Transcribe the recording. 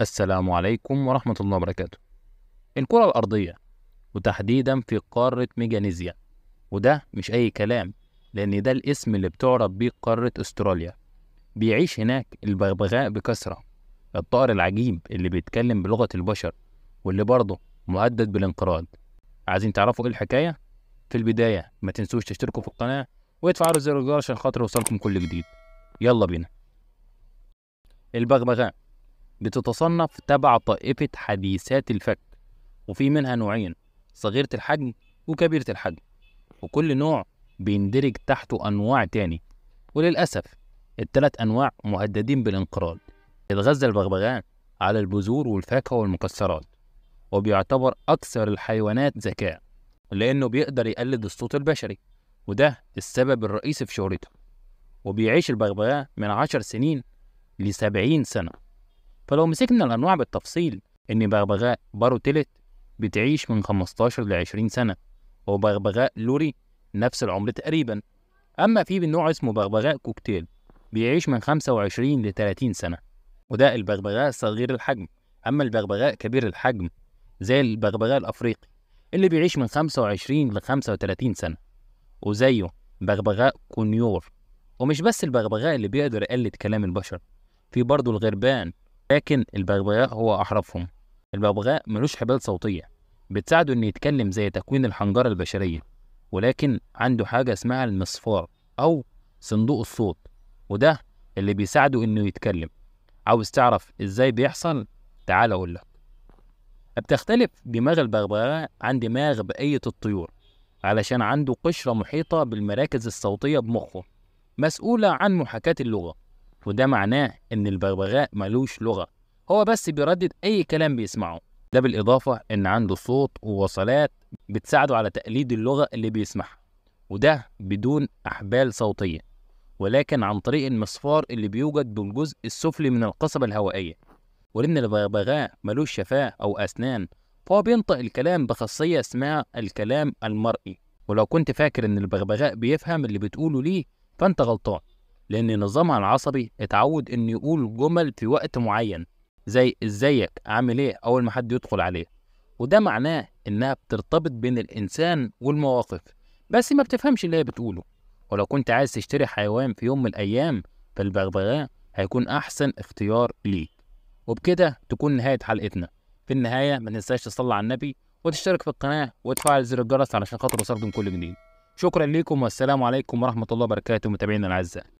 السلام عليكم ورحمة الله وبركاته. الكرة الأرضية وتحديدا في قارة ميجانيزيا، وده مش أي كلام، لأن ده الاسم اللي بتعرف بيه قارة أستراليا. بيعيش هناك البغبغاء بكثرة، الطائر العجيب اللي بيتكلم بلغة البشر واللي برضه مهدد بالانقراض. عايزين تعرفوا إيه الحكاية؟ في البداية ما تنسوش تشتركوا في القناة وتفعلوا زر الجرس عشان خاطر يوصلكم كل جديد. يلا بينا. البغبغاء بتتصنف تبع طائفة حديثات الفك، وفي منها نوعين: صغيرة الحجم وكبيرة الحجم، وكل نوع بيندرج تحته أنواع تاني. وللأسف التلات أنواع مهددين بالانقراض. يتغذى البغبغاء على البذور والفاكهة والمكسرات، وبيعتبر أكثر الحيوانات ذكاء لأنه بيقدر يقلد الصوت البشري، وده السبب الرئيسي في شهرته. وبيعيش البغبغاء من 10 سنين ل70 سنة. فلو مسكنا الأنواع بالتفصيل، إن بغبغاء باروتيلت بتعيش من 15 ل 20 سنة، وبغبغاء لوري نفس العمر تقريبا. أما في نوع اسمه بغبغاء كوكتيل بيعيش من 25 ل 30 سنة، وده البغبغاء صغير الحجم. أما البغبغاء كبير الحجم زي البغبغاء الأفريقي اللي بيعيش من 25 ل 35 سنة، وزيه بغبغاء كونيور. ومش بس البغبغاء اللي بيقدر يقلد كلام البشر، في برضه الغربان، لكن البغبغاء هو أحرفهم. البغبغاء ملوش حبال صوتية بتساعده إنه يتكلم زي تكوين الحنجرة البشرية، ولكن عنده حاجة اسمها المصفار أو صندوق الصوت، وده اللي بيساعده إنه يتكلم. عاوز تعرف إزاي بيحصل؟ تعال أقولك. بتختلف دماغ البغبغاء عن دماغ بقية الطيور، علشان عنده قشرة محيطة بالمراكز الصوتية بمخه، مسؤولة عن محاكاة اللغة. وده معناه إن البغبغاء ملوش لغة، هو بس بيردد أي كلام بيسمعه. ده بالإضافة إن عنده صوت ووصلات بتساعده على تقليد اللغة اللي بيسمعها، وده بدون أحبال صوتية، ولكن عن طريق المصفار اللي بيوجد بالجزء السفلي من القصبة الهوائية. ولأن البغبغاء ملوش شفاه أو أسنان، فهو بينطق الكلام بخاصية اسمها الكلام المرئي. ولو كنت فاكر إن البغبغاء بيفهم اللي بتقوله ليه، فأنت غلطان، لأن نظامها العصبي اتعود إنه يقول جمل في وقت معين، زي إزيك عامل إيه أول ما حد يدخل عليه. وده معناه إنها بترتبط بين الإنسان والمواقف، بس ما بتفهمش اللي هي بتقوله. ولو كنت عايز تشتري حيوان في يوم من الأيام، فالبغبغاء هيكون أحسن اختيار ليك. وبكده تكون نهاية حلقتنا. في النهاية ما تنساش تصلي على النبي وتشترك في القناة وتفعل زر الجرس علشان خاطر يوصلكم كل جديد. شكرا لكم والسلام عليكم ورحمة الله وبركاته متابعينا الأعزاء.